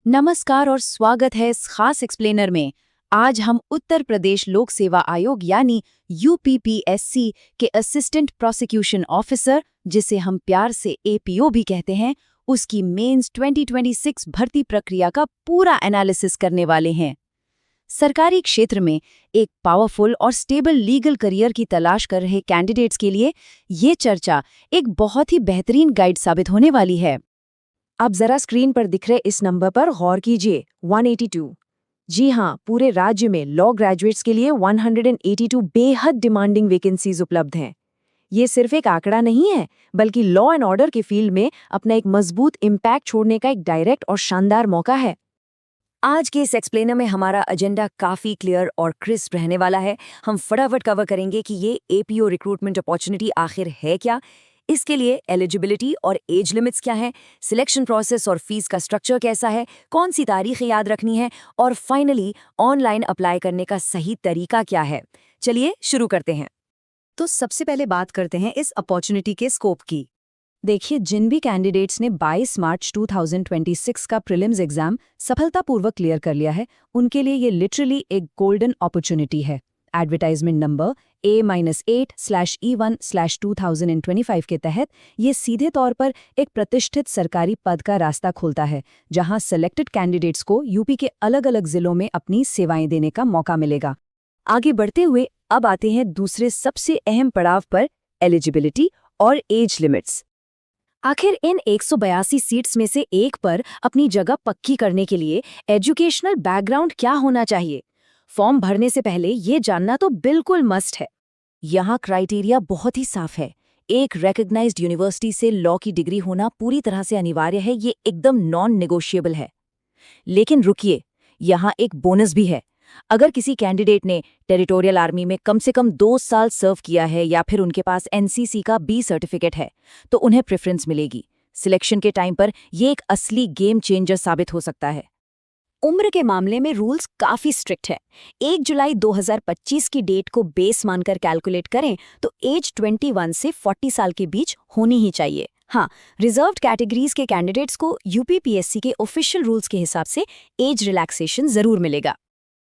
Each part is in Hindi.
नमस्कार और स्वागत है इस खास एक्सप्लेनर में। आज हम उत्तर प्रदेश लोक सेवा आयोग यानी यूपीपीएससी के असिस्टेंट प्रोसिक्यूशन ऑफिसर, जिसे हम प्यार से एपीओ भी कहते हैं, उसकी मेंस 2026 भर्ती प्रक्रिया का पूरा एनालिसिस करने वाले हैं। सरकारी क्षेत्र में एक पावरफुल और स्टेबल लीगल करियर की तलाश कर रहे कैंडिडेट्स के लिए ये चर्चा एक बहुत ही बेहतरीन गाइड साबित होने वाली है। अब जरा स्क्रीन पर दिख रहे इस नंबर पर गौर कीजिए, 182। जी हाँ, पूरे राज्य में लॉ ग्रेजुएट्स के लिए 182 बेहद डिमांडिंग वैकेंसीज उपलब्ध हैं। ये सिर्फ एक आंकड़ा नहीं है, बल्कि लॉ एंड ऑर्डर के फील्ड में अपना एक मजबूत इम्पैक्ट छोड़ने का एक डायरेक्ट और शानदार मौका है। आज के इस एक्सप्लेनर में हमारा एजेंडा काफी क्लियर और क्रिस्प रहने वाला है। हम फटाफट कवर करेंगे कि ये एपीओ रिक्रूटमेंट अपॉर्चुनिटी आखिर है क्या, इसके लिए एलिजिबिलिटी और एज लिमिट्स क्या है, सिलेक्शन प्रोसेस और फीस का स्ट्रक्चर कैसा है, कौन सी तारीखें याद रखनी है, और फाइनली ऑनलाइन अप्लाई करने का सही तरीका क्या है। चलिए शुरू करते हैं। तो सबसे पहले बात करते हैं इस अपॉर्चुनिटी के स्कोप की। देखिए, जिन भी कैंडिडेट्स ने 22 मार्च 2026 का प्रीलिम्स एग्जाम सफलतापूर्वक क्लियर कर लिया है, उनके लिए ये लिटरली एक गोल्डन अपॉर्चुनिटी है। एडवर्टाइजमेंट नंबर A-8/E1/2025 के तहत ये सीधे तौर पर एक प्रतिष्ठित सरकारी पद का रास्ता खोलता है, जहां सेलेक्टेड कैंडिडेट्स को यूपी के अलग अलग जिलों में अपनी सेवाएं देने का मौका मिलेगा। आगे बढ़ते हुए अब आते हैं दूसरे सबसे अहम पड़ाव पर, एलिजिबिलिटी और एज लिमिट्स। आखिर इन 182 सीट्स में से एक पर अपनी जगह पक्की करने के लिए एजुकेशनल बैकग्राउंड क्या होना चाहिए? फॉर्म भरने से पहले ये जानना तो बिल्कुल मस्ट है। यहाँ क्राइटेरिया बहुत ही साफ है। एक रिकॉग्नाइज्ड यूनिवर्सिटी से लॉ की डिग्री होना पूरी तरह से अनिवार्य है, ये एकदम नॉन नेगोशिएबल है। लेकिन रुकिए, यहाँ एक बोनस भी है। अगर किसी कैंडिडेट ने टेरिटोरियल आर्मी में कम से कम 2 साल सर्व किया है या फिर उनके पास एनसीसी का बी सर्टिफिकेट है, तो उन्हें प्रेफरेंस मिलेगी। सिलेक्शन के टाइम पर ये एक असली गेम चेंजर साबित हो सकता है। उम्र के मामले में रूल्स काफी स्ट्रिक्ट है। 1 जुलाई 2025 की डेट को बेस मानकर कैलकुलेट करें तो एज 21 से 40 साल के बीच होनी ही चाहिए। हाँ, रिजर्व्ड कैटेगरीज के कैंडिडेट्स को यूपीपीएससी के ऑफिशियल रूल्स के हिसाब से एज रिलैक्सेशन जरूर मिलेगा।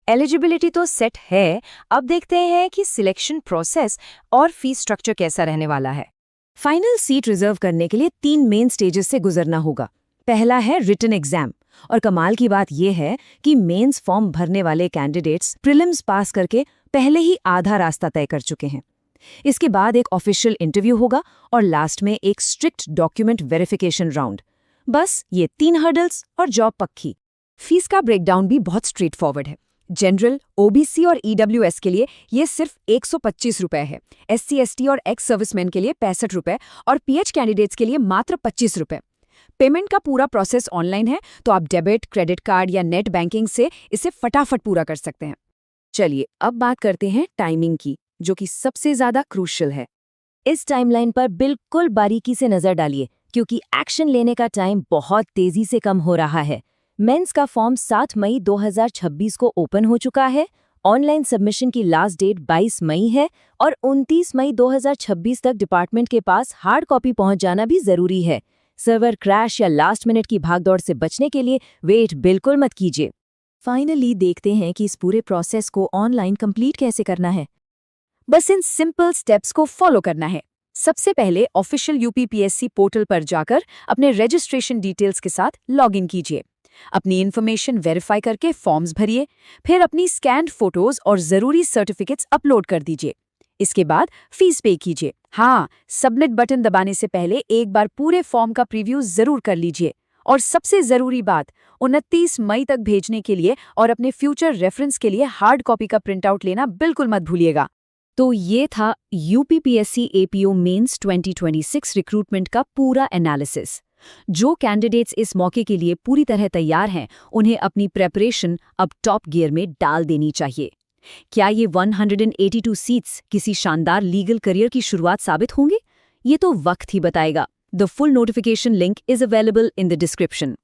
एलिजिबिलिटी तो सेट है, अब देखते हैं कि सिलेक्शन प्रोसेस और फीस स्ट्रक्चर कैसा रहने वाला है। फाइनल सीट रिजर्व करने के लिए 3 मेन स्टेजेस से गुजरना होगा। पहला है रिटन एग्जाम, और कमाल की बात यह है कि मेंस फॉर्म भरने वाले कैंडिडेट्स प्रीलिम्स पास करके पहले ही आधा रास्ता तय कर चुके हैं। इसके बाद एक ऑफिशियल इंटरव्यू होगा और लास्ट में एक स्ट्रिक्ट डॉक्यूमेंट वेरिफिकेशन राउंड। बस ये 3 हर्डल्स और जॉब पक्की। फीस का ब्रेकडाउन भी बहुत स्ट्रेट फॉरवर्ड है। जनरल, ओबीसी और ईडब्ल्यूएस के लिए ये सिर्फ 125 रुपये है, SC ST और एक्स सर्विसमैन के लिए 65 रुपये और PH कैंडिडेट्स के लिए मात्र 25 रुपये। पेमेंट का पूरा प्रोसेस ऑनलाइन है, तो आप डेबिट, क्रेडिट कार्ड या नेट बैंकिंग से इसे फटाफट पूरा कर सकते हैं। चलिए अब बात करते हैं टाइमिंग की, जो कि सबसे ज्यादा क्रूशियल है। इस टाइमलाइन पर बिल्कुल बारीकी से नजर डालिए, क्योंकि एक्शन लेने का टाइम बहुत तेजी से कम हो रहा है। मेंस का फॉर्म 7 मई 2026 को ओपन हो चुका है। ऑनलाइन सबमिशन की लास्ट डेट 22 मई है और 29 मई 2026 तक डिपार्टमेंट के पास हार्ड कॉपी पहुंच जाना भी जरूरी है। सर्वर क्रैश या लास्ट मिनट की भागदौड़ से बचने के लिए वेट बिल्कुल मत कीजिए। फाइनली देखते हैं कि इस पूरे प्रोसेस को ऑनलाइन कंप्लीट कैसे करना है। बस इन सिंपल स्टेप्स को फॉलो करना है। सबसे पहले ऑफिशियल यूपीपीएससी पोर्टल पर जाकर अपने रजिस्ट्रेशन डिटेल्स के साथ लॉगिन कीजिए। अपनी इन्फॉर्मेशन वेरीफाई करके फॉर्म्स भरिए, फिर अपनी स्कैन्ड फोटोज और जरूरी सर्टिफिकेट्स अपलोड कर दीजिए। इसके बाद फीस पे कीजिए। हाँ, सबमिट बटन दबाने से पहले एक बार पूरे फॉर्म का प्रीव्यू जरूर कर लीजिए। और सबसे जरूरी बात, 29 मई तक भेजने के लिए और अपने फ्यूचर रेफरेंस के लिए हार्ड कॉपी का प्रिंटआउट लेना बिल्कुल मत भूलिएगा। तो ये था यूपीपीएससी एपीओ मेंस 2026 रिक्रूटमेंट का पूरा एनालिसिस। जो कैंडिडेट्स इस मौके के लिए पूरी तरह तैयार हैं, उन्हें अपनी प्रेपरेशन अब टॉप गियर में डाल देनी चाहिए। क्या ये 182 सीट्स किसी शानदार लीगल करियर की शुरुआत साबित होंगे? ये तो वक्त ही बताएगा। The full notification link is available in the description.